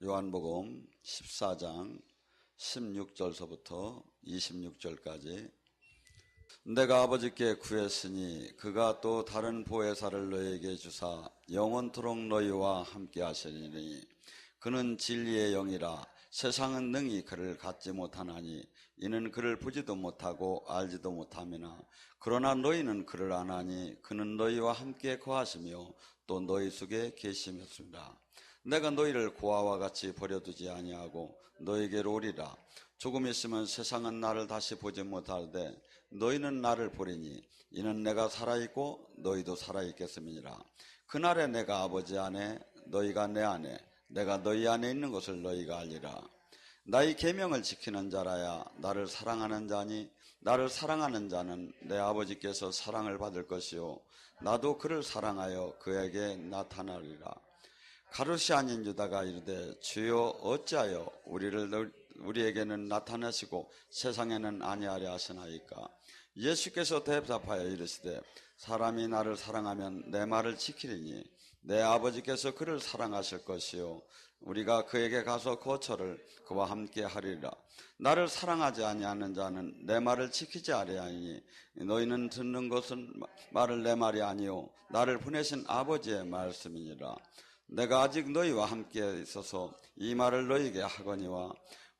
요한복음 14장 16절서부터 26절까지 내가 아버지께 구했으니 그가 또 다른 보혜사를 너희에게 주사 영원토록 너희와 함께 하시리니 그는 진리의 영이라 세상은 능히 그를 갖지 못하나니 이는 그를 보지도 못하고 알지도 못함이나 그러나 너희는 그를 아나니 그는 너희와 함께 거하시며 또 너희 속에 계시었습니다. 내가 너희를 고아와 같이 버려두지 아니하고 너희에게로 오리라. 조금 있으면 세상은 나를 다시 보지 못하되 너희는 나를 보리니 이는 내가 살아있고 너희도 살아있겠음이니라. 그날에 내가 아버지 안에 너희가 내 안에 내가 너희 안에 있는 것을 너희가 알리라. 나의 계명을 지키는 자라야 나를 사랑하는 자니 나를 사랑하는 자는 내 아버지께서 사랑을 받을 것이요 나도 그를 사랑하여 그에게 나타나리라. 가롯이 아닌 유다가 이르되 주여 어찌하여 우리에게는 나타나시고 세상에는 아니하려 하시나이까. 예수께서 대답하여 이르시되 사람이 나를 사랑하면 내 말을 지키리니 내 아버지께서 그를 사랑하실 것이요 우리가 그에게 가서 거처를 그와 함께 하리라. 나를 사랑하지 아니하는 자는 내 말을 지키지 아니하니 너희는 듣는 것은 말을 내 말이 아니요 나를 보내신 아버지의 말씀이니라. 내가 아직 너희와 함께 있어서 이 말을 너희에게 하거니와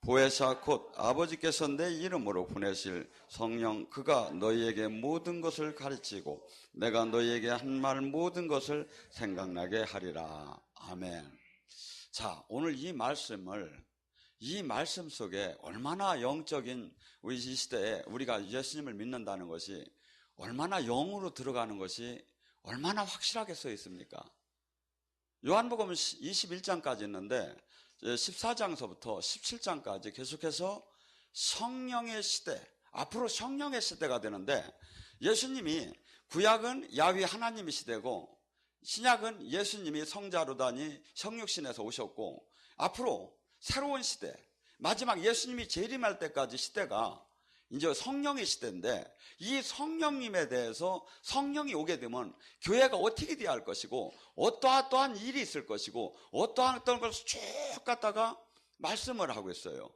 보혜사 곧 아버지께서 내 이름으로 보내실 성령 그가 너희에게 모든 것을 가르치고 내가 너희에게 한 말 모든 것을 생각나게 하리라. 아멘. 자, 오늘 이 말씀 속에 얼마나 영적인 우리 이 시대에 우리가 예수님을 믿는다는 것이 얼마나 영으로 들어가는 것이 얼마나 확실하게 써 있습니까? 요한복음 21장까지 있는데 14장서부터 17장까지 계속해서 성령의 시대, 앞으로 성령의 시대가 되는데 예수님이 구약은 야훼 하나님의 시대고 신약은 예수님이 성자로다니 성육신에서 오셨고 앞으로 새로운 시대, 마지막 예수님이 재림할 때까지 시대가 이제 성령의 시대인데 이 성령님에 대해서 성령이 오게 되면 교회가 어떻게 돼야 할 것이고 어떠한 일이 있을 것이고 어떠한 것을 쭉 갖다가 말씀을 하고 있어요.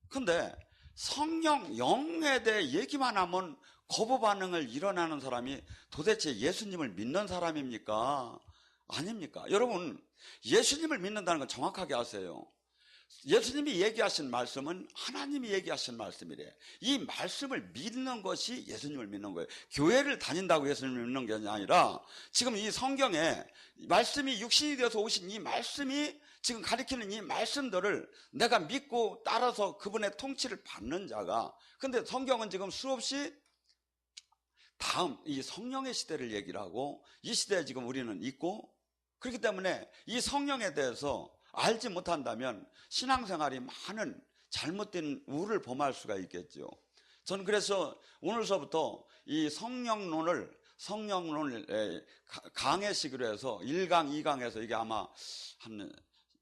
근데 성령 영에 대해 얘기만 하면 거부 반응을 일어나는 사람이 도대체 예수님을 믿는 사람입니까? 아닙니까? 여러분, 예수님을 믿는다는 건 정확하게 아세요. 예수님이 얘기하신 말씀은 하나님이 얘기하신 말씀이래. 이 말씀을 믿는 것이 예수님을 믿는 거예요. 교회를 다닌다고 예수님을 믿는 게 아니라 지금 이 성경에 말씀이 육신이 되어서 오신 이 말씀이 지금 가리키는 이 말씀들을 내가 믿고 따라서 그분의 통치를 받는 자가, 근데 성경은 지금 수없이 다음 이 성령의 시대를 얘기를 하고 이 시대에 지금 우리는 있고, 그렇기 때문에 이 성령에 대해서 알지 못한다면 신앙생활이 많은 잘못된 우를 범할 수가 있겠죠. 저는 그래서 오늘서부터 이 성령론을 강해식으로 해서 1강, 2강에서 이게 아마 한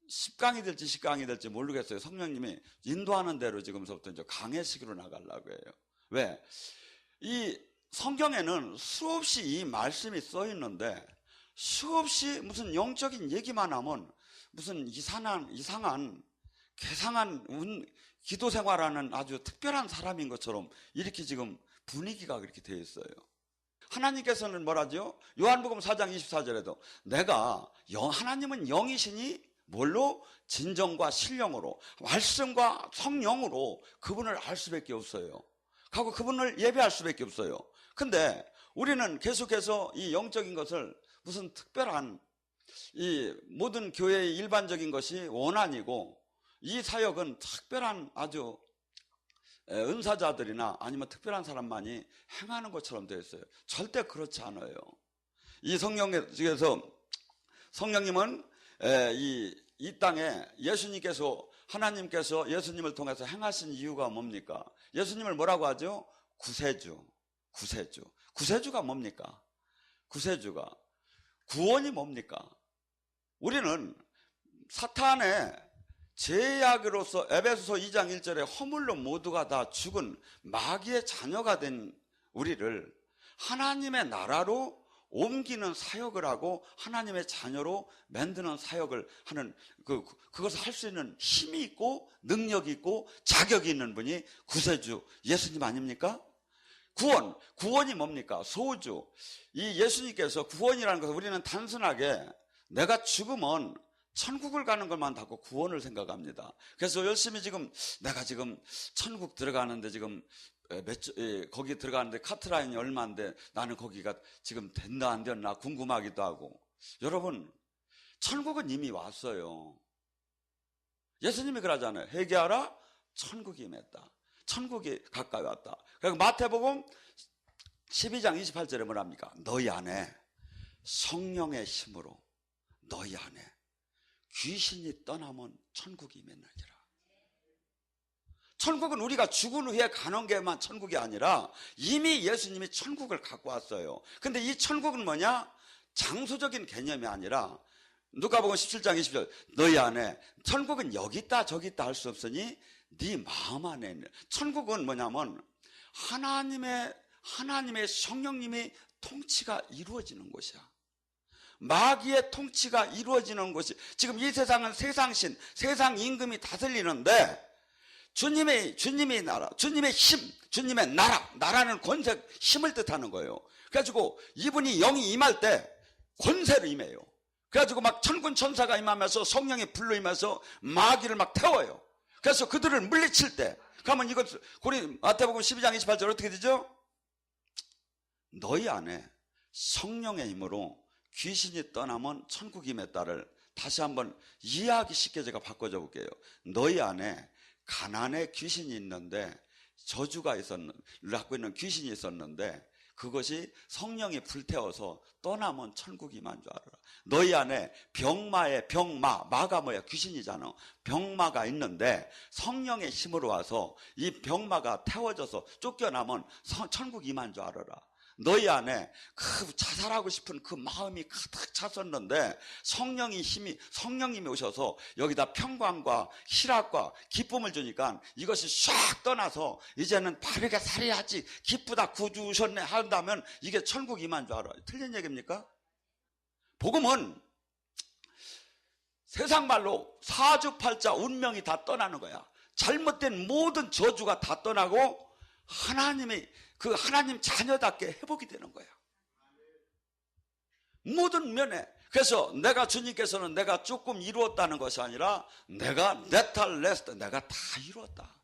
10강이 될지 10강이 될지 모르겠어요. 성령님이 인도하는 대로 지금서부터 이제 강해식으로 나가려고 해요. 왜? 이 성경에는 수없이 이 말씀이 써 있는데 수없이 무슨 영적인 얘기만 하면 무슨 이상한 괴상한 기도 생활하는 아주 특별한 사람인 것처럼 이렇게 지금 분위기가 그렇게 되어 있어요. 하나님께서는 뭐라죠? 요한복음 4장 24절에도 하나님은 영이시니 뭘로? 진정과 신령으로, 말씀과 성령으로 그분을 알 수밖에 없어요. 하고 그분을 예배할 수밖에 없어요. 근데 우리는 계속해서 이 영적인 것을 무슨 특별한 이 모든 교회의 일반적인 것이 원한이고 이 사역은 특별한 아주 은사자들이나 아니면 특별한 사람만이 행하는 것처럼 되어 있어요. 절대 그렇지 않아요. 이 성령에서 성령님은 이 땅에 하나님께서 예수님을 통해서 행하신 이유가 뭡니까? 예수님을 뭐라고 하죠? 구세주가 뭡니까? 구세주가 구원이 뭡니까? 우리는 사탄의 제약으로서 에베소서 2장 1절에 허물로 모두가 다 죽은 마귀의 자녀가 된 우리를 하나님의 나라로 옮기는 사역을 하고 하나님의 자녀로 만드는 사역을 하는 그것을 할 수 있는 힘이 있고 능력이 있고 자격이 있는 분이 구세주 예수님 아닙니까? 구원이 뭡니까? 소주. 이 예수님께서 구원이라는 것은 우리는 단순하게 내가 죽으면 천국을 가는 것만 갖고 구원을 생각합니다. 그래서 열심히 내가 천국 들어가는데 거기 들어가는데 카트라인이 얼마인데 나는 거기가 지금 된다 안 됐나 궁금하기도 하고. 여러분, 천국은 이미 왔어요. 예수님이 그러잖아요. 회개하라, 천국이 임했다. 천국이 가까이 왔다. 그리고 마태복음 12장 28절에 뭐랍니까? 너희 안에 성령의 힘으로 너희 안에 귀신이 떠나면 천국이 임했느니라. 천국은 우리가 죽은 후에 가는 게만 천국이 아니라 이미 예수님이 천국을 갖고 왔어요. 근데 이 천국은 뭐냐? 장소적인 개념이 아니라 누가복음 17장 20절 너희 안에 천국은 여기 있다 저기 있다 할 수 없으니 네 마음 안에 있는. 천국은 뭐냐면 하나님의 성령님이 통치가 이루어지는 곳이야. 마귀의 통치가 이루어지는 곳이. 지금 이 세상은 세상신, 세상 임금이 다스리는데 주님의 나라, 주님의 힘, 주님의 나라는 권세, 힘을 뜻하는 거예요. 그래가지고 이분이 영이 임할 때 권세로 임해요. 그래가지고 막 천군 천사가 임하면서 성령이 불러 임해서 마귀를 막 태워요. 그래서 그들을 물리칠 때, 그러면 이것, 마태복음 12장 28절 어떻게 되죠? 너희 안에 성령의 힘으로 귀신이 떠나면 천국이 임했다를 다시 한번 이해하기 쉽게 제가 바꿔줘 볼게요. 너희 안에 가난의 귀신이 있는데 저주가 갖고 있는 귀신이 있었는데 그것이 성령이 불태워서 떠나면 천국이 임한 줄 알아라. 너희 안에 마가 뭐야? 귀신이잖아. 병마가 있는데 성령의 힘으로 와서 이 병마가 태워져서 쫓겨나면 천국이 임한 줄 알아라. 너희 안에 자살하고 싶은 그 마음이 가득 찼었는데 성령님이 오셔서 여기다 평강과 희락과 기쁨을 주니까 이것이 싹 떠나서 이제는 바르게 살아야지 기쁘다 구주 오셨네 한다면 이게 천국 임한 줄 알아요. 틀린 얘기입니까? 복음은 세상 말로 사주팔자 운명이 다 떠나는 거야. 잘못된 모든 저주가 다 떠나고 하나님 자녀답게 회복이 되는 거야. 모든 면에. 그래서 주님께서는 내가 조금 이루었다는 것이 아니라 내가 내가 다 이루었다.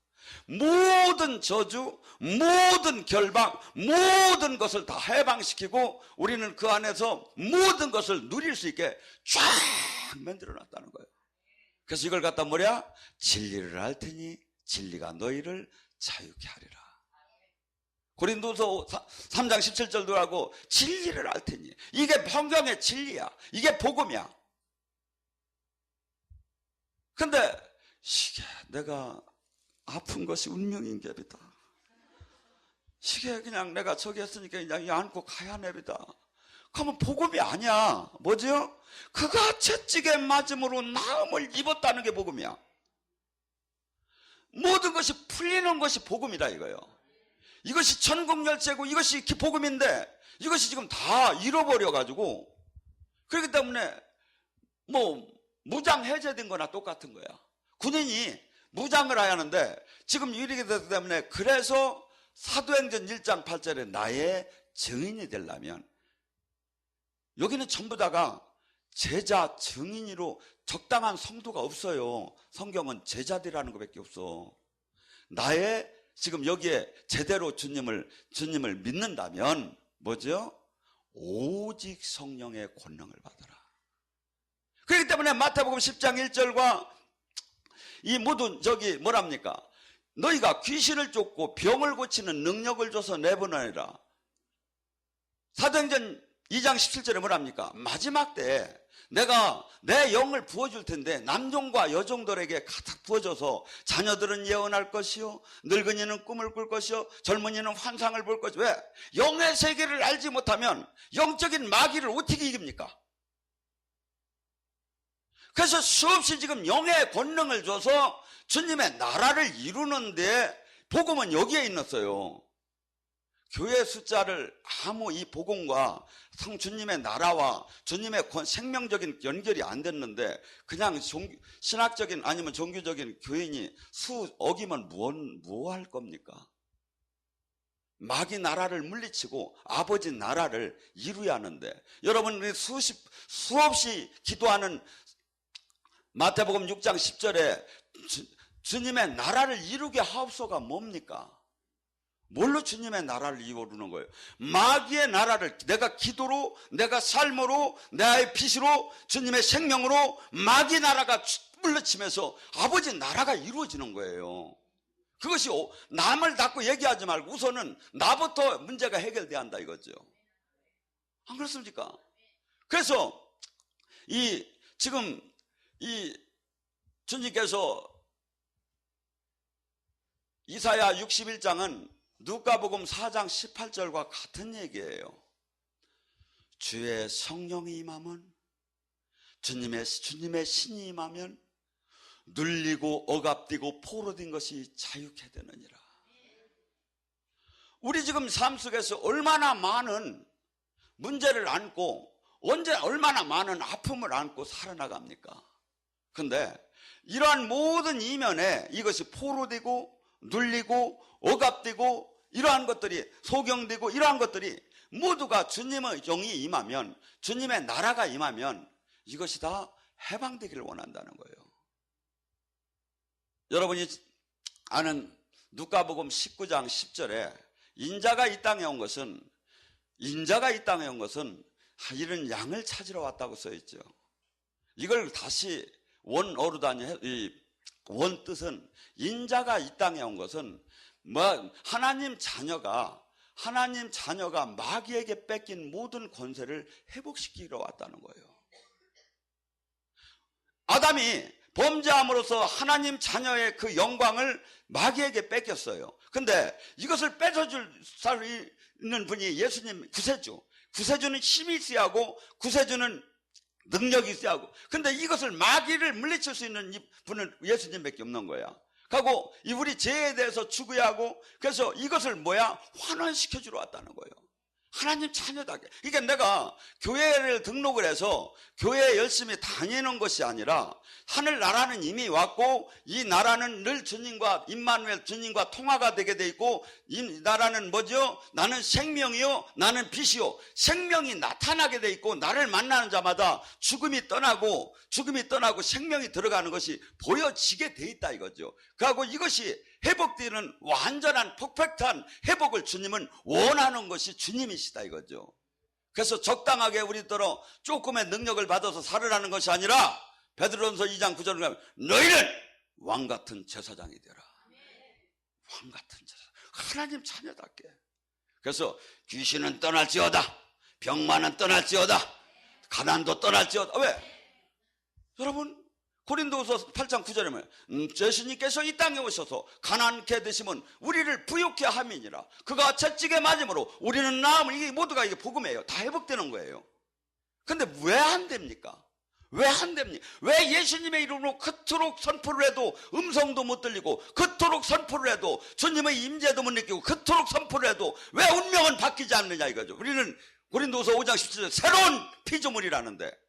모든 저주, 모든 결박, 모든 것을 다 해방시키고 우리는 그 안에서 모든 것을 누릴 수 있게 쫙 만들어 놨다는 거예요. 그래서 이걸 갖다 뭐냐? 진리를 알 테니 진리가 너희를 자유케 하리라. 고린도서 3장 17절도 하고 진리를 알 테니. 이게 성경의 진리야. 이게 복음이야. 근데 이게 내가 아픈 것이 운명인 갭이다. 이게 그냥 내가 저기 했으니까 그냥 안고 가야 내비다. 그러면 복음이 아니야. 뭐죠? 그가 채찍에 맞음으로 나음을 입었다는 게 복음이야. 모든 것이 풀리는 것이 복음이다 이거예요. 이것이 천국열쇠고 이것이 복음인데 이것이 지금 다 잃어버려가지고 그렇기 때문에 무장 해제된 거나 똑같은 거야. 군인이 무장을 해야 하는데 지금 이렇게 되기 때문에 그래서 사도행전 1장 8절에 나의 증인이 되려면 여기는 전부 다가 제자 증인으로 적당한 성도가 없어요. 성경은 제자들이라는 것밖에 없어. 지금 여기에 제대로 주님을 믿는다면 뭐죠? 오직 성령의 권능을 받아라. 그렇기 때문에 마태복음 10장 1절과 이 모든 뭐랍니까? 너희가 귀신을 쫓고 병을 고치는 능력을 줘서 내보내라. 사도행전 2장 17절에 뭐랍니까? 마지막 때에 내가 내 영을 부어줄 텐데 남종과 여종들에게 가득 부어줘서 자녀들은 예언할 것이요 늙은이는 꿈을 꿀 것이요 젊은이는 환상을 볼 것이요. 왜? 영의 세계를 알지 못하면 영적인 마귀를 어떻게 이깁니까? 그래서 수없이 지금 영의 권능을 줘서 주님의 나라를 이루는데 복음은 여기에 있었어요. 교회 숫자를 아무 이 복음과 주님의 나라와 주님의 생명적인 연결이 안 됐는데 그냥 신학적인 아니면 종교적인 교인이 어기면 뭐 할 겁니까? 마귀 나라를 물리치고 아버지 나라를 이루어야 하는데, 여러분 수없이 기도하는 마태복음 6장 10절에 주님의 나라를 이루게 하옵소가 뭡니까? 뭘로 주님의 나라를 이루는 거예요? 마귀의 나라를 내가 기도로, 내가 삶으로, 나의 빛으로, 주님의 생명으로 마귀 나라가 물리치면서 아버지 나라가 이루어지는 거예요. 그것이 남을 닫고 얘기하지 말고 우선은 나부터 문제가 해결돼야 한다 이거죠. 안 그렇습니까? 그래서 지금 주님께서 이사야 61장은 누가복음 4장 18절과 같은 얘기예요. 주의 성령이 임하면, 주님의 신이 임하면 눌리고 억압되고 포로된 것이 자유케 되느니라. 우리 지금 삶 속에서 얼마나 많은 문제를 안고 얼마나 많은 아픔을 안고 살아나갑니까? 근데 이러한 모든 이면에 이것이 포로되고 눌리고 억압되고 이러한 것들이 소경되고 이러한 것들이 모두가 주님의 영이 임하면, 주님의 나라가 임하면 이것이 다 해방되기를 원한다는 거예요. 여러분이 아는 누가복음 19장 10절에 인자가 이 땅에 온 것은 이런 양을 찾으러 왔다고 써있죠. 이걸 다시 원어루다니 원 뜻은, 인자가 이 땅에 온 것은 하나님 자녀가 마귀에게 뺏긴 모든 권세를 회복시키러 왔다는 거예요. 아담이 범죄함으로써 하나님 자녀의 그 영광을 마귀에게 뺏겼어요. 근데 이것을 뺏어줄 수 있는 분이 예수님 구세주는 힘이 있어야 하고 구세주는 능력이 있어야 하고, 근데 이것을 마귀를 물리칠 수 있는 분은 예수님밖에 없는 거야. 하고 우리 죄에 대해서 죽어야 하고, 그래서 이것을 환원시켜 주러 왔다는 거예요. 하나님 자녀답게. 그러니까 내가 교회를 등록을 해서 교회에 열심히 다니는 것이 아니라 하늘나라는 이미 왔고 이 나라는 늘 주님과 임마누엘 주님과 통화가 되게 돼 있고, 이 나라는 뭐죠? 나는 생명이요 나는 빛이요. 생명이 나타나게 돼 있고 나를 만나는 자마다 죽음이 떠나고 생명이 들어가는 것이 보여지게 돼 있다 이거죠. 그리고 이것이 회복되는 완전한 퍼펙트한 회복을 주님은 원하는 것이 주님이시다 이거죠. 그래서 적당하게 우리더러 조금의 능력을 받아서 살으라는 것이 아니라 베드로전서 2장 9절을 가면 너희는 왕같은 제사장이 되라. 왕같은 제사장. 하나님 자녀답게. 그래서 귀신은 떠날지어다, 병만은 떠날지어다, 가난도 떠날지어다. 왜? 여러분 고린도후서 8장 9절에 뭐예요? 예수님께서 이 땅에 오셔서 가난케 되시면 우리를 부유케 함이니라. 그가 채찍에 맞음으로 우리는 나음을, 이게 모두가 이게 복음이에요. 다 회복되는 거예요. 근데 왜 안 됩니까? 왜 안 됩니까? 왜 예수님의 이름으로 그토록 선포를 해도 음성도 못 들리고, 그토록 선포를 해도 주님의 임재도 못 느끼고, 그토록 선포를 해도 왜 운명은 바뀌지 않느냐 이거죠. 우리는 고린도후서 5장 17절 새로운 피조물이라는데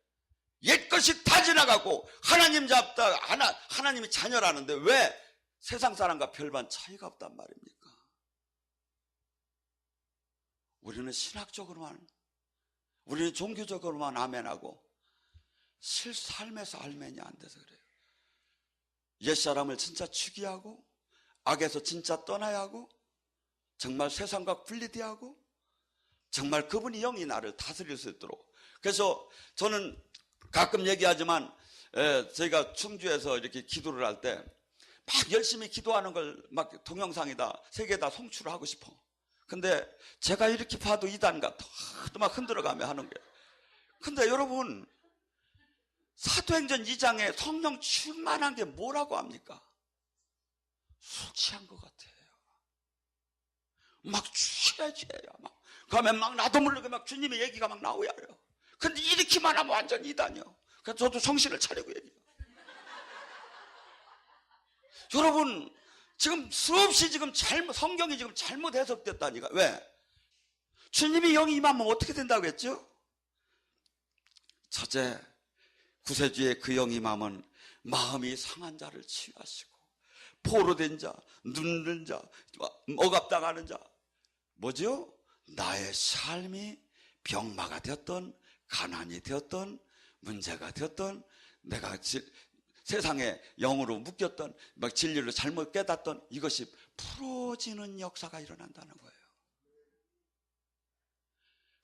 옛것이 다 지나가고 하나님이 자녀라는데 왜 세상 사람과 별반 차이가 없단 말입니까? 우리는 신학적으로만, 우리는 종교적으로만 아멘하고 삶에서 알멘이 안 돼서 그래요. 옛사람을 진짜 추기하고 악에서 진짜 떠나야 하고 정말 세상과 분리돼야 하고 정말 그분이 영이 나를 다스릴 수 있도록. 그래서 저는 가끔 얘기하지만 저희가 충주에서 이렇게 기도를 할 때 막 열심히 기도하는 걸 막 동영상에다 세계에다 송출을 하고 싶어. 근데 제가 이렇게 봐도 이단 같아. 또 막 흔들어가며 하는 거예요. 근데 여러분 사도행전 2장에 성령 충만한 게 뭐라고 합니까? 술 취한 것 같아요. 막 취해져요. 막 그러면 막 나도 모르게 막 주님의 얘기가 막 나오야 해요. 근데 이렇게만 하면 완전 이단이요. 그래서 저도 정신을 차리고 얘기해요. 여러분 지금 수없이 지금 성경이 지금 잘못 해석됐다니까. 왜? 주님이 영이 임하면 어떻게 된다고 했죠? 첫째, 구세주의 그 영이 임하면 마음이 상한 자를 치유하시고, 포로된 자, 눕는 자, 억압당하는 자, 뭐죠? 나의 삶이 병마가 되었던, 가난이 되었던, 문제가 되었던, 내가 세상에 영으로 묶였던, 막 진리를 잘못 깨닫던 이것이 풀어지는 역사가 일어난다는 거예요.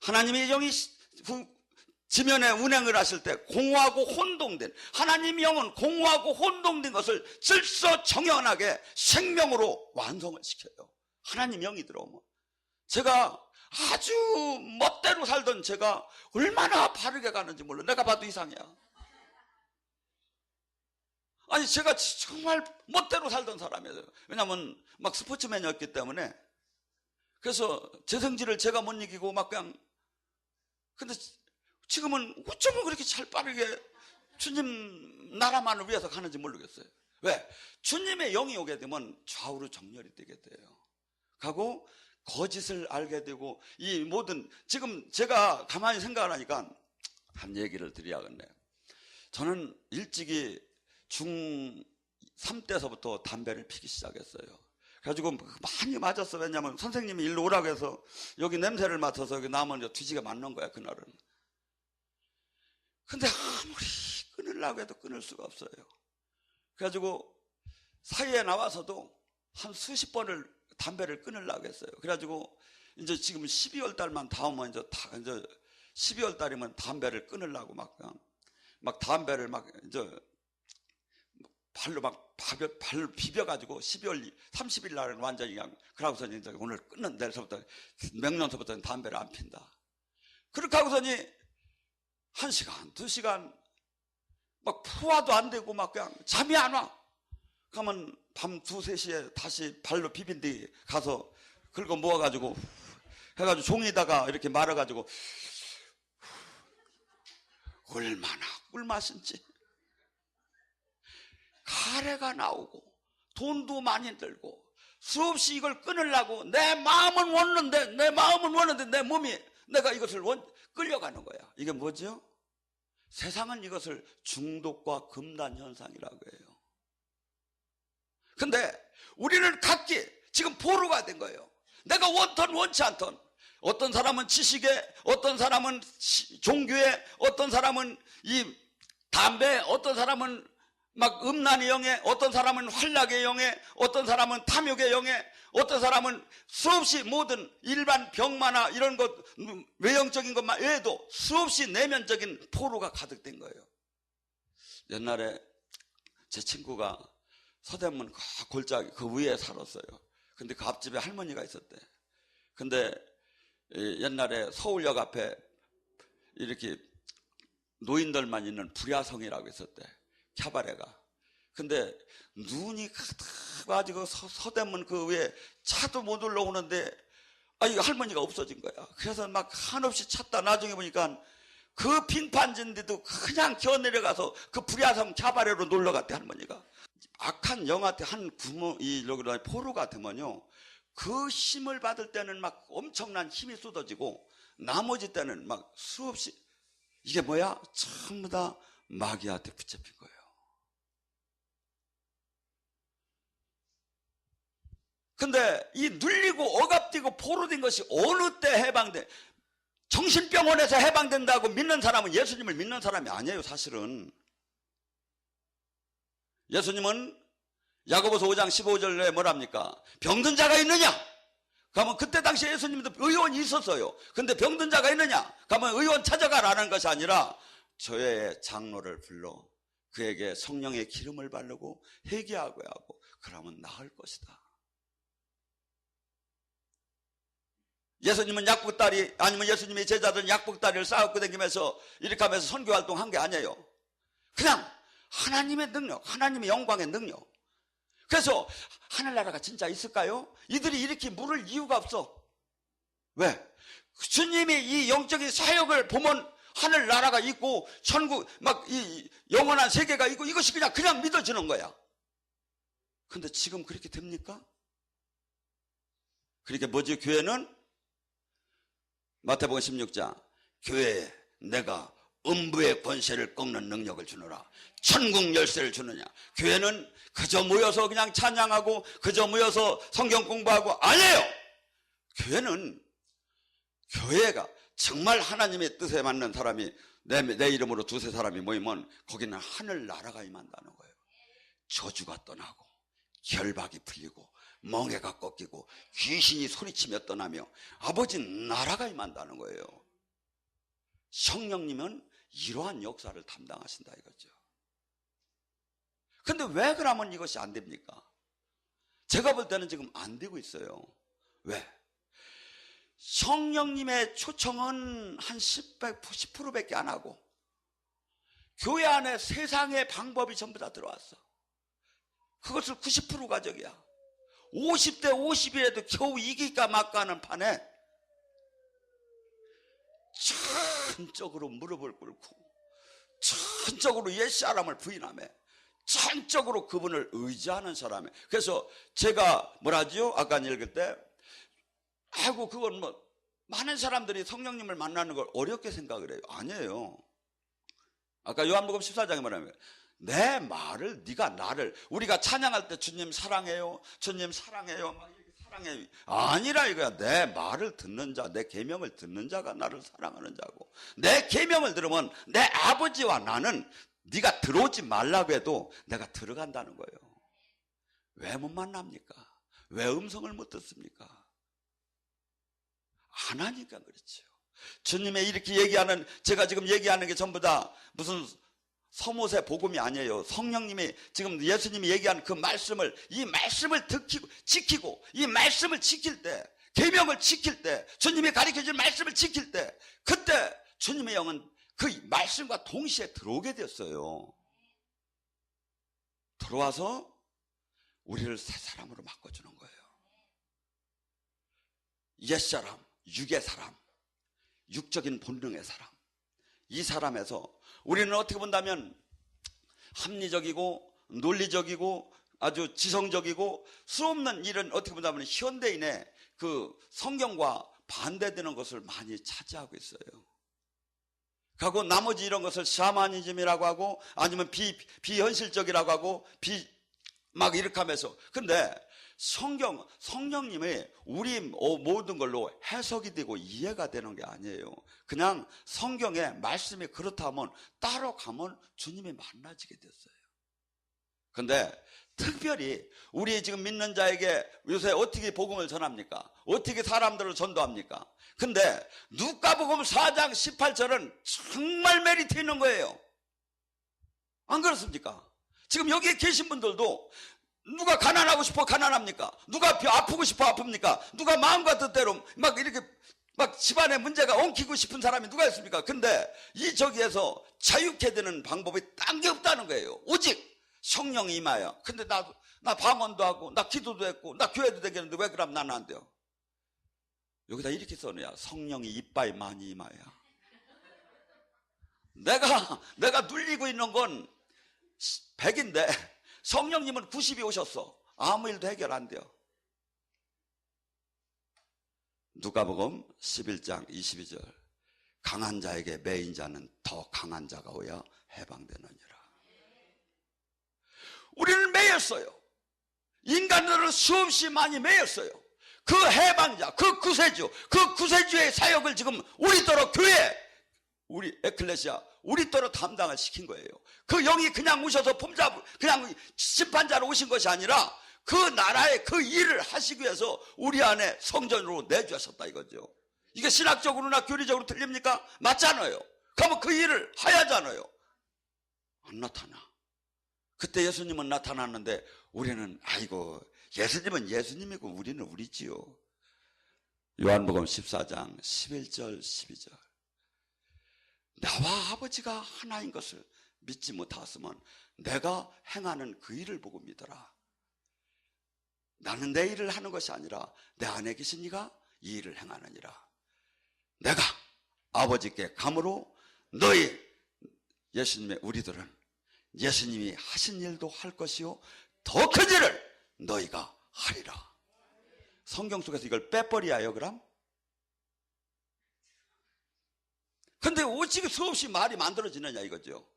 하나님의 영이 지면에 운행을 하실 때 공허하고 혼동된, 하나님의 영은 공허하고 혼동된 것을 질서정연하게 생명으로 완성을 시켜요. 하나님 영이 들어오면. 제가 아주 멋대로 살던 제가 얼마나 바르게 가는지 몰라. 내가 봐도 이상이야. 아니, 제가 정말 멋대로 살던 사람이에요. 왜냐하면 막 스포츠맨이었기 때문에. 그래서 제 성질을 제가 못 이기고 막 그냥. 근데 지금은 어쩌면 그렇게 잘 빠르게 주님 나라만을 위해서 가는지 모르겠어요. 왜? 주님의 영이 오게 되면 좌우로 정렬이 되게 돼요. 가고 거짓을 알게 되고, 이 모든, 지금 제가 가만히 생각을 하니까 한 얘기를 드려야겠네요. 저는 일찍이 중3 때서부터 담배를 피기 시작했어요. 그래가지고 많이 맞았어. 왜냐면 선생님이 일로 오라고 해서 여기 냄새를 맡아서 여기 나오면 뒤지게 맞는 거야, 그날은. 근데 아무리 끊으려고 해도 끊을 수가 없어요. 그래가지고 사회에 나와서도 한 수십 번을 담배를 끊으려고 했어요. 그래가지고 이제 지금 12월 달만 닿으면 이제 12월 달이면 담배를 끊으려고 막 담배를 막 이제 발로 발로 비벼가지고 12월 30일 날은 완전히 그냥, 그러고서 이제 오늘 끊는 날서부터 명년서부터는 담배를 안 핀다. 그렇게 하고서니 1시간, 2시간 막 푸화도 안 되고 막 그냥 잠이 안 와. 그러면 밤 2, 3시에 다시 발로 비빈 뒤 가서 긁어 모아가지고 해가지고 종이다가 이렇게 말아가지고 얼마나 꿀맛인지. 가래가 나오고 돈도 많이 들고 수없이 이걸 끊으려고 내 마음은 원하는데 내 몸이 내가 이것을 끌려가는 거야. 이게 뭐죠? 세상은 이것을 중독과 금단 현상이라고 해요. 근데 우리는 각기 지금 포로가 된 거예요. 내가 원턴 원치 않던, 어떤 사람은 지식에, 어떤 사람은 종교에, 어떤 사람은 이 담배, 어떤 사람은 막 음란의 영에, 어떤 사람은 활락의 영에, 어떤 사람은 탐욕의 영에, 어떤 사람은 수없이 모든 일반 병마나 이런 것, 외형적인 것만 외에도 수없이 내면적인 포로가 가득된 거예요. 옛날에 제 친구가 서대문 골짜기 그 위에 살았어요. 근데 그 앞집에 할머니가 있었대. 근데 옛날에 서울역 앞에 이렇게 노인들만 있는 불야성이라고 있었대. 캬바레가. 근데 눈이 가득 가지고 서대문 그 위에 차도 못 올라오는데 이 할머니가 없어진 거야. 그래서 막 한없이 찾다 나중에 보니까 그 빙판진데도 그냥 기어 내려가서 그 불야성 캬바레로 놀러 갔대, 할머니가. 악한 영한테 한 포로가 되면요, 그 힘을 받을 때는 막 엄청난 힘이 쏟아지고 나머지 때는 막 수없이, 이게 뭐야? 전부 다 마귀한테 붙잡힌 거예요. 근데 이 눌리고 억압되고 포로된 것이 어느 때 해방돼? 정신병원에서 해방된다고 믿는 사람은 예수님을 믿는 사람이 아니에요, 사실은. 예수님은 야고보서 5장 15절에 뭐랍니까? 병든 자가 있느냐? 그러면 그때 당시에 예수님도 의원이 있었어요. 근데 병든 자가 있느냐? 그러면 의원 찾아가라는 것이 아니라 교회의 장로를 불러 그에게 성령의 기름을 바르고 회개하고 하고 그러면 나을 것이다. 예수님은 약복다리, 아니면 예수님의 제자들은 약복다리를 쌓고 다니면서 이렇게 하면서 선교활동 한 게 아니에요. 그냥 하나님의 능력, 하나님의 영광의 능력. 그래서 하늘나라가 진짜 있을까요? 이들이 이렇게 물을 이유가 없어. 왜? 주님이 이 영적인 사역을 보면 하늘나라가 있고 천국 막 이 영원한 세계가 있고 이것이 그냥 믿어지는 거야. 근데 지금 그렇게 됩니까? 그러니까 뭐지? 교회는 마태복음 16장 교회에 내가 음부의 권세를 꺾는 능력을 주노라. 천국 열쇠를 주느냐. 교회는 그저 모여서 그냥 찬양하고 그저 모여서 성경 공부하고 아니에요. 교회가 정말 하나님의 뜻에 맞는 사람이 내 이름으로 두세 사람이 모이면 거기는 하늘나라가 임한다는 거예요. 저주가 떠나고 결박이 풀리고 멍해가 꺾이고 귀신이 소리치며 떠나며 아버지 나라가 임한다는 거예요. 성령님은 이러한 역사를 담당하신다 이거죠. 근데 왜 그러면 이것이 안 됩니까? 제가 볼 때는 지금 안 되고 있어요. 왜? 성령님의 초청은 한 10%밖에 안 하고 교회 안에 세상의 방법이 전부 다 들어왔어. 그것을 90% 가져이야. 50대 50이라도 겨우 이기까 말까 하는 판에 전적으로 무릎을 꿇고 전적으로 옛사람을 부인하며 전적으로 그분을 의지하는 사람이에요. 그래서 제가 뭐라지요? 아까 읽을 때 아이고 그건 뭐 많은 사람들이 성령님을 만나는 걸 어렵게 생각을 해요. 아니에요. 아까 요한복음 14장에 뭐냐면 내 말을 네가 나를 우리가 찬양할 때 주님 사랑해요. 주님 사랑해요. 막 이렇게 사랑해요. 아니라 이거야. 내 말을 듣는 자, 내 계명을 듣는 자가 나를 사랑하는 자고 내 계명을 들으면 내 아버지와 나는 네가 들어오지 말라고 해도 내가 들어간다는 거예요. 왜 못 만납니까? 왜 음성을 못 듣습니까? 안 하니까 그렇죠. 주님의 이렇게 얘기하는 제가 지금 얘기하는 게 전부 다 무슨 서모세 복음이 아니에요. 성령님이 지금 예수님이 얘기한 그 말씀을 이 말씀을 지키고 이 말씀을 지킬 때 계명을 지킬 때 주님이 가르쳐준 말씀을 지킬 때 그때 주님의 영은 그 말씀과 동시에 들어오게 됐어요. 들어와서 우리를 새 사람으로 바꿔주는 거예요. 옛사람, 육의 사람, 육적인 본능의 사람. 이 사람에서 우리는 어떻게 본다면 합리적이고 논리적이고 아주 지성적이고 수없는 일은 어떻게 본다면 현대인의 그 성경과 반대되는 것을 많이 차지하고 있어요. 그리고 나머지 이런 것을 샤머니즘이라고 하고 아니면 비현실적이라고 하고 막 이렇게 하면서 근데 성령님의 우리 모든 걸로 해석이 되고 이해가 되는 게 아니에요. 그냥 성경의 말씀이 그렇다 하면 따로 가면 주님이 만나지게 됐어요. 근데 특별히 우리 지금 믿는 자에게 요새 어떻게 복음을 전합니까? 어떻게 사람들을 전도합니까? 근데 누가복음 4장 18절은 정말 메리트 있는 거예요. 안 그렇습니까? 지금 여기에 계신 분들도 누가 가난하고 싶어 가난합니까? 누가 아프고 싶어 아픕니까? 누가 마음과 뜻대로 막 이렇게 막 집안에 문제가 엉키고 싶은 사람이 누가 있습니까? 근데 이 저기에서 자유케 되는 방법이 딴 게 없다는 거예요. 오직 성령이 임하여. 근데 나 방언도 하고 나 기도도 했고 나 교회도 되겠는데 왜 그럼 나는 안 돼요? 여기다 이렇게 써놓냐. 성령이 이빠이 많이 임하여. 내가 눌리고 있는 건 100인데 성령님은 90이 오셨어. 아무 일도 해결 안 돼요. 누가복음 11장 22절 강한 자에게 매인 자는 더 강한 자가 오야 해방되느니라. 우리는 매였어요. 인간들을 수없이 많이 매였어요. 그 해방자, 그 구세주의 사역을 지금 우리더러 교회, 우리 에클레시아, 우리더러 담당을 시킨 거예요. 그 영이 그냥 오셔서 그냥 심판자로 오신 것이 아니라 그 나라의 그 일을 하시기 위해서 우리 안에 성전으로 내주셨다 이거죠. 이게 신학적으로나 교리적으로 틀립니까? 맞잖아요. 그러면 그 일을 하야잖아요. 안 나타나. 그때 예수님은 나타났는데 우리는 아이고 예수님은 예수님이고 우리는 우리지요. 요한복음 14장 11절 12절 나와 아버지가 하나인 것을 믿지 못하였으면 내가 행하는 그 일을 보고 믿어라. 나는 내 일을 하는 것이 아니라 내 안에 계신 이가 이 일을 행하느니라. 내가 아버지께 감으로 너희 예수님의 우리들은 예수님이 하신 일도 할 것이요 더 큰 일을 너희가 하리라. 성경 속에서 이걸 빼버리야요 그럼? 근데 오직 수없이 말이 만들어지느냐 이거죠.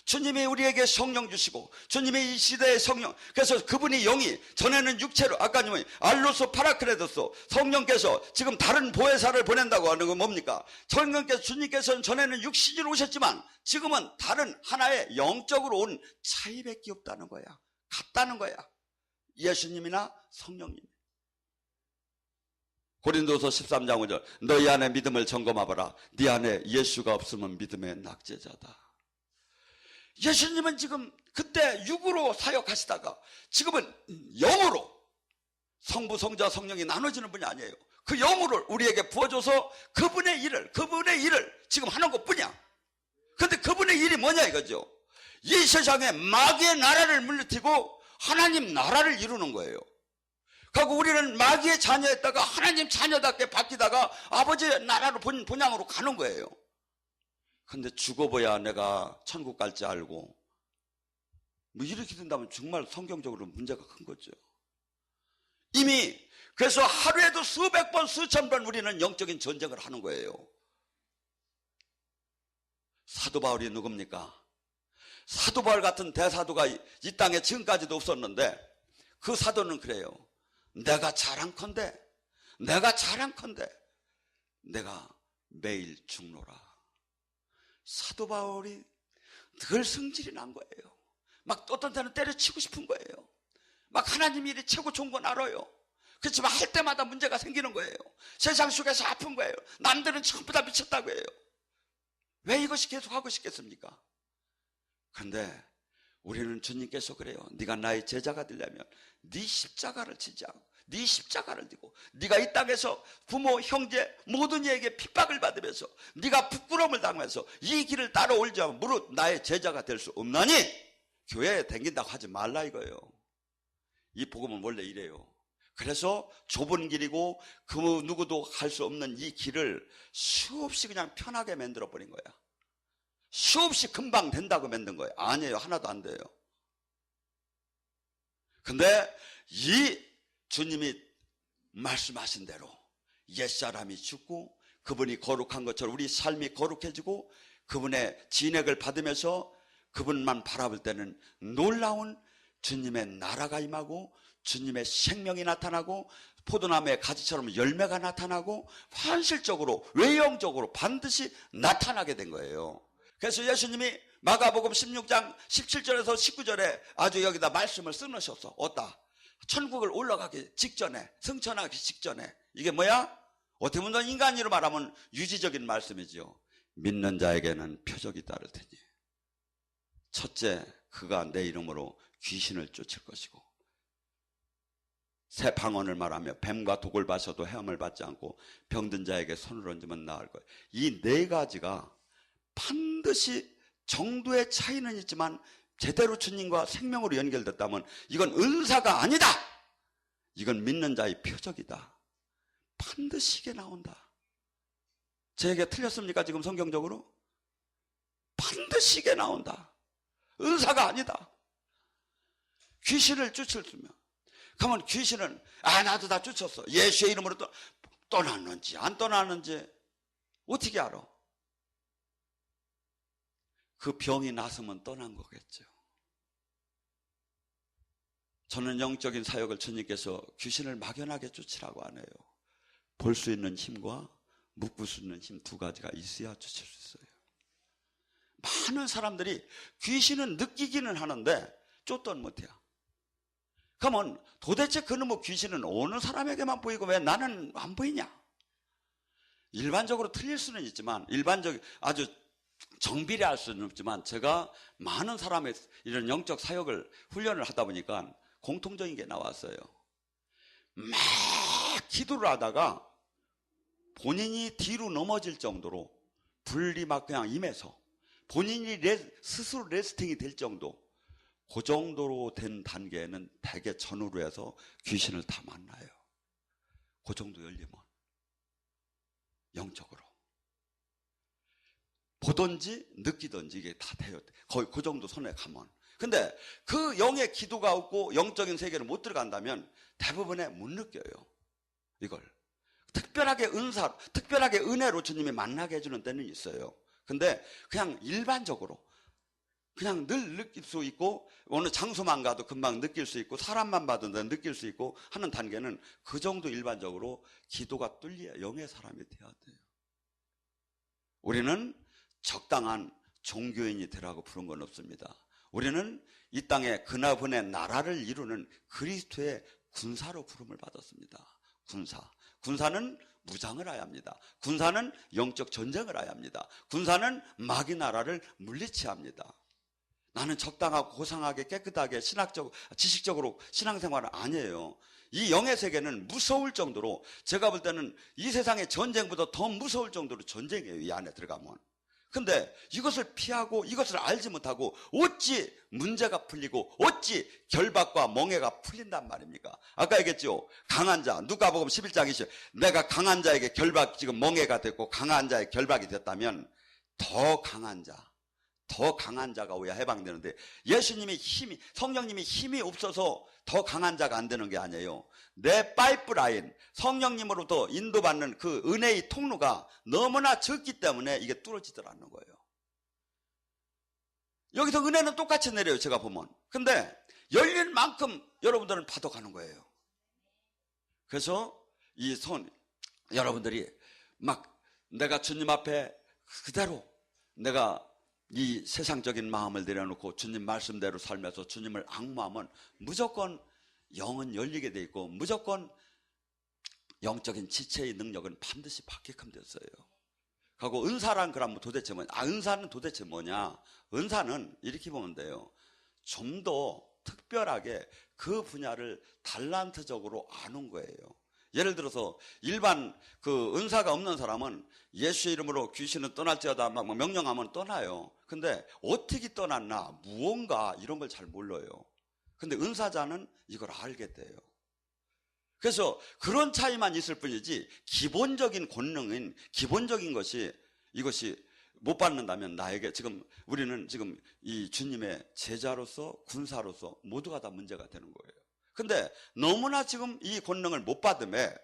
주님이 우리에게 성령 주시고 주님의 이 시대의 성령, 그래서 그분이 영이 전에는 육체로, 아까 알로스 파라크레도스, 성령께서 지금 다른 보혜사를 보낸다고 하는 건 뭡니까? 성령께서, 주님께서는 전에는 육신으로 오셨지만 지금은 다른 하나의 영적으로 온 차이밖에 없다는 거야. 같다는 거야. 예수님이나 성령님. 고린도서 13장 5절, 너희 안에 믿음을 점검하거라. 네 안에 예수가 없으면 믿음의 낙제자다. 예수님은 지금 그때 육으로 사역하시다가 지금은 영으로, 성부, 성자, 성령이 나눠지는 분이 아니에요. 그 영으로 우리에게 부어줘서 그분의 일을 지금 하는 것뿐이야. 근데 그분의 일이 뭐냐 이거죠. 이 세상에 마귀의 나라를 물리치고 하나님 나라를 이루는 거예요. 그리고 우리는 마귀의 자녀였다가 하나님 자녀답게 바뀌다가 아버지의 나라로 본향으로 가는 거예요. 근데 죽어봐야 내가 천국 갈지 알고, 뭐 이렇게 된다면 정말 성경적으로 문제가 큰 거죠. 이미 그래서 하루에도 수백 번 수천 번 우리는 영적인 전쟁을 하는 거예요. 사도 바울이 누굽니까? 사도 바울 같은 대사도가 이 땅에 지금까지도 없었는데 그 사도는 그래요. 내가 자랑컨대 내가 매일 죽노라. 사도 바울이 늘 성질이 난 거예요. 막 어떤 때는 때려치고 싶은 거예요. 막 하나님 일이 최고 좋은 건 알아요. 그렇지만 할 때마다 문제가 생기는 거예요. 세상 속에서 아픈 거예요. 남들은 전부 다 미쳤다고 해요. 왜 이것이 계속 하고 싶겠습니까? 그런데 우리는 주님께서 그래요. 네가 나의 제자가 되려면 네 십자가를 지지 않고 네 십자가를 지고 네가 이 땅에서 부모, 형제 모든 이에게 핍박을 받으면서 네가 부끄러움을 당하면서 이 길을 따라올지 않으면 무릇 나의 제자가 될 수 없나니 교회에 댕긴다고 하지 말라 이거예요. 이 복음은 원래 이래요. 그래서 좁은 길이고 그 누구도 갈 수 없는 이 길을 수없이 그냥 편하게 만들어 버린 거야. 수없이 금방 된다고 만든 거예요. 아니에요. 하나도 안 돼요. 근데 이 주님이 말씀하신 대로 옛사람이 죽고 그분이 거룩한 것처럼 우리 삶이 거룩해지고 그분의 진액을 받으면서 그분만 바라볼 때는 놀라운 주님의 나라가 임하고 주님의 생명이 나타나고 포도나무의 가지처럼 열매가 나타나고 현실적으로 외형적으로 반드시 나타나게 된 거예요. 그래서 예수님이 마가복음 16장 17절에서 19절에 아주 여기다 말씀을 써놓으셨어. 어디다? 천국을 올라가기 직전에, 승천하기 직전에. 이게 뭐야? 어떻게 보면 인간으로 말하면 유지적인 말씀이지요. 믿는 자에게는 표적이 따를 테니 첫째, 그가 내 이름으로 귀신을 쫓을 것이고 새 방언을 말하며 뱀과 독을 마셔도 헤엄을 받지 않고 병든 자에게 손을 얹으면 나을 거예요. 이 네 가지가 반드시 정도의 차이는 있지만 제대로 주님과 생명으로 연결됐다면 이건 은사가 아니다. 이건 믿는 자의 표적이다. 반드시 이게 나온다. 제 얘기가 틀렸습니까? 지금 성경적으로? 반드시 이게 나온다. 은사가 아니다. 귀신을 쫓으면 그러면 귀신은 나도 다 쫓았어. 예수의 이름으로 떠났는지 안 떠났는지 어떻게 알아? 그 병이 나서면 떠난 거겠죠. 저는 영적인 사역을 주님께서 귀신을 막연하게 쫓으라고 안 해요. 볼 수 있는 힘과 묶을 수 있는 힘 두 가지가 있어야 쫓을 수 있어요. 많은 사람들이 귀신은 느끼기는 하는데 쫓던 못해요. 그러면 도대체 그놈의 귀신은 어느 사람에게만 보이고 왜 나는 안 보이냐? 일반적으로 틀릴 수는 있지만 아주 정비례할 수는 없지만 제가 많은 사람의 이런 영적 사역을 훈련을 하다 보니까 공통적인 게 나왔어요. 막 기도를 하다가 본인이 뒤로 넘어질 정도로 불이 막 그냥 임해서 본인이 스스로 레스팅이 될 정도, 그 정도로 된 단계에는 대개 전후로 해서 귀신을 다 만나요. 그 정도 열리면 영적으로 보든지 느끼든지 이게 다 돼요. 거의 그 정도 손에 가면. 근데 그 영의 기도가 없고 영적인 세계를 못 들어간다면 대부분의 못 느껴요. 이걸. 특별하게 특별하게 은혜로 주님이 만나게 해주는 때는 있어요. 근데 그냥 일반적으로 그냥 늘 느낄 수 있고 어느 장소만 가도 금방 느낄 수 있고 사람만 봐도 느낄 수 있고 하는 단계는 그 정도 일반적으로 기도가 뚫려야 영의 사람이 되어야 돼요. 우리는 적당한 종교인이 되라고 부른 건 없습니다. 우리는 이 땅에 그나분의 나라를 이루는 그리스도의 군사로 부름을 받았습니다. 군사는 무장을 해야 합니다. 군사는 영적 전쟁을 해야 합니다. 군사는 마귀 나라를 물리쳐야 합니다. 나는 적당하고 고상하게 깨끗하게 지식적으로 신앙생활은 아니에요. 이 영의 세계는 무서울 정도로, 제가 볼 때는 이 세상의 전쟁보다 더 무서울 정도로 전쟁이에요. 이 안에 들어가면. 근데 이것을 피하고 이것을 알지 못하고 어찌 문제가 풀리고 어찌 결박과 멍해가 풀린단 말입니까? 아까 얘기했죠. 강한 자, 누가복음 11장 20, 내가 강한 자에게 지금 멍해가 됐고 강한 자의 결박이 됐다면 더 강한 자가 오야 해방되는데, 예수님이 성령님이 힘이 없어서 더 강한 자가 안 되는 게 아니에요. 내 파이프라인, 성령님으로부터 인도받는 그 은혜의 통로가 너무나 적기 때문에 이게 뚫어지더라는 거예요. 여기서 은혜는 똑같이 내려요, 제가 보면. 근데 열릴 만큼 여러분들은 받아가는 거예요. 그래서 여러분들이 막 내가 주님 앞에 그대로 내가 이 세상적인 마음을 내려놓고 주님 말씀대로 살면서 주님을 앙모하면 무조건 영은 열리게 돼 있고 무조건 영적인 지체의 능력은 반드시 받게끔 됐어요. 그리고 은사란 그럼 도대체 뭐냐? 은사는 도대체 뭐냐? 은사는 이렇게 보면 돼요. 좀 더 특별하게 그 분야를 달란트적으로 아는 거예요. 예를 들어서 일반 그 은사가 없는 사람은 예수의 이름으로 귀신은 떠날지어다 막 명령하면 떠나요. 근데 어떻게 떠났나, 무언가 이런 걸 잘 몰라요. 근데 은사자는 이걸 알게 돼요. 그래서 그런 차이만 있을 뿐이지 기본적인 권능인 기본적인 것이 이것이 못 받는다면 나에게 우리는 지금 이 주님의 제자로서 군사로서 모두가 다 문제가 되는 거예요. 근데 너무나 지금 이 권능을 못 받음에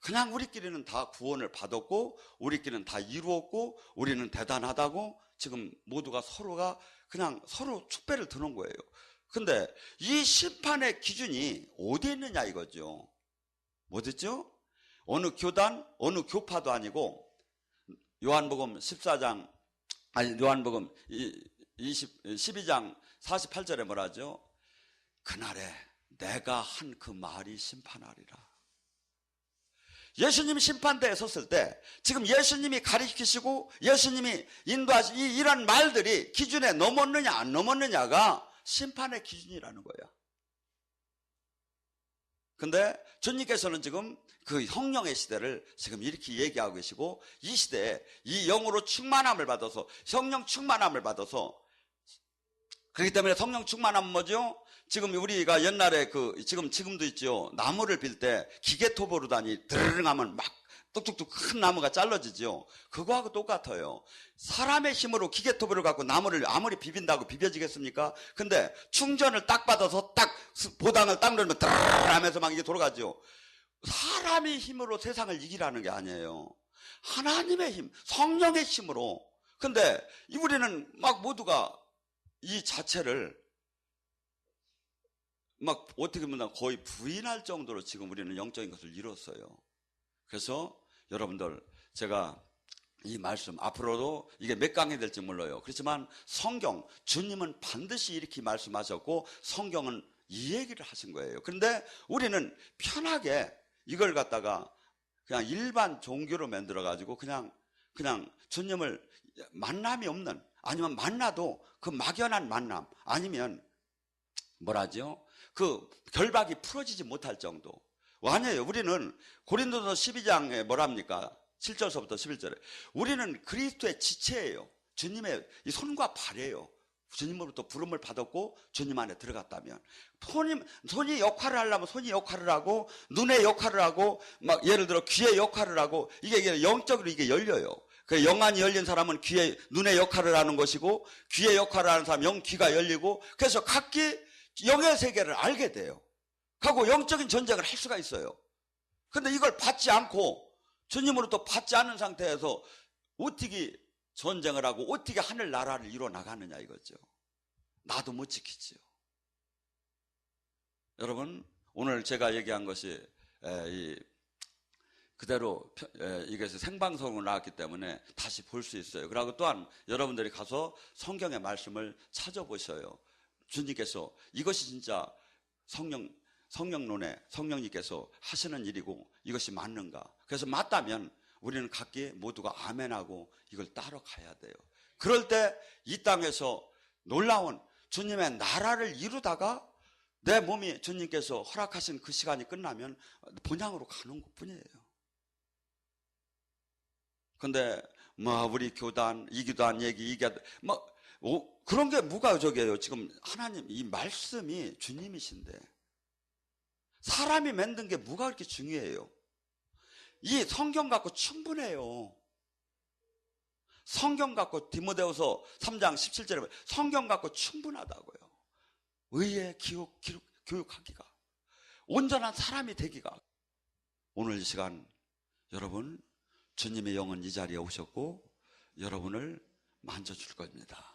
그냥 우리끼리는 다 구원을 받았고 우리끼리는 다 이루었고 우리는 대단하다고 지금 모두가 그냥 서로 축배를 드는 거예요. 근데 이 심판의 기준이 어디에 있느냐 이거죠. 뭐겠죠? 어느 교단, 어느 교파도 아니고 요한복음 12장 42장 뭐라죠? 그날에 내가 한 그 말이 심판하리라. 예수님이 심판대에 섰을 때 지금 예수님이 가르치시고 예수님이 인도하신 이런 말들이 기준에 넘었느냐 안 넘었느냐가 심판의 기준이라는 거예요. 근데 주님께서는 지금 그 성령의 시대를 지금 이렇게 얘기하고 계시고 이 시대에 이 영으로 충만함을 받아서 성령 충만함을 받아서 그렇기 때문에 성령 충만함은 뭐죠? 지금 우리가 옛날에 지금도 있죠. 나무를 빌 때 기계톱으로 드르릉 하면 막 뚝뚝뚝 큰 나무가 잘라지죠. 그거하고 똑같아요. 사람의 힘으로 기계톱으로 갖고 나무를 아무리 비빈다고 비벼지겠습니까? 근데 충전을 딱 받아서 딱 보당을 딱 넣으면 드르르 하면서 막 이게 돌아가죠. 사람의 힘으로 세상을 이기라는 게 아니에요. 하나님의 힘, 성령의 힘으로. 근데 우리는 막 모두가 이 자체를 막 어떻게 보면 거의 부인할 정도로 지금 우리는 영적인 것을 이뤘어요. 그래서 여러분들 제가 이 말씀 앞으로도 이게 몇 강이 될지 몰라요. 그렇지만 주님은 반드시 이렇게 말씀하셨고 성경은 이 얘기를 하신 거예요. 그런데 우리는 편하게 이걸 갖다가 그냥 일반 종교로 만들어가지고 그냥 주님을 만남이 없는, 아니면 만나도 그 막연한 만남, 아니면 뭐라죠? 그 결박이 풀어지지 못할 정도. 아니에요. 우리는 고린도서 12장에 뭐랍니까? 7절서부터 11절에 우리는 그리스도의 지체예요. 주님의 이 손과 발이에요. 주님으로부터 부름을 받았고 주님 안에 들어갔다면 손이 역할을 하려면 손이 역할을 하고 눈의 역할을 하고 막 예를 들어 귀의 역할을 하고 이게 영적으로 이게 열려요. 그 영안이 열린 사람은 눈의 역할을 하는 것이고 귀의 역할을 하는 사람은 귀가 열리고 그래서 각기 영의 세계를 알게 돼요. 하고 영적인 전쟁을 할 수가 있어요. 근데 이걸 받지 않고 주님으로부터 받지 않은 상태에서 어떻게 전쟁을 하고 어떻게 하늘나라를 이루어 나가느냐 이거죠. 나도 못 지키지요. 여러분, 오늘 제가 얘기한 것이 그대로 이것이 생방송으로 나왔기 때문에 다시 볼 수 있어요. 그리고 또한 여러분들이 가서 성경의 말씀을 찾아보셔요. 주님께서 이것이 진짜 성령론에 성령님께서 하시는 일이고 이것이 맞는가. 그래서 맞다면 우리는 각기 모두가 아멘하고 이걸 따라가야 돼요. 그럴 때 이 땅에서 놀라운 주님의 나라를 이루다가 내 몸이 주님께서 허락하신 그 시간이 끝나면 본향으로 가는 것 뿐이에요. 근데 우리 교단, 이 교단 얘기, 그런 게 뭐가 저게요. 지금 하나님 이 말씀이 주님이신데 사람이 만든 게 뭐가 그렇게 중요해요? 이 성경 갖고 충분해요. 성경 갖고 디모데후서 3장 17절에 보면 성경 갖고 충분하다고요. 의에 교육하기가, 온전한 사람이 되기가. 오늘 이 시간 여러분, 주님의 영은 이 자리에 오셨고 여러분을 만져줄 겁니다.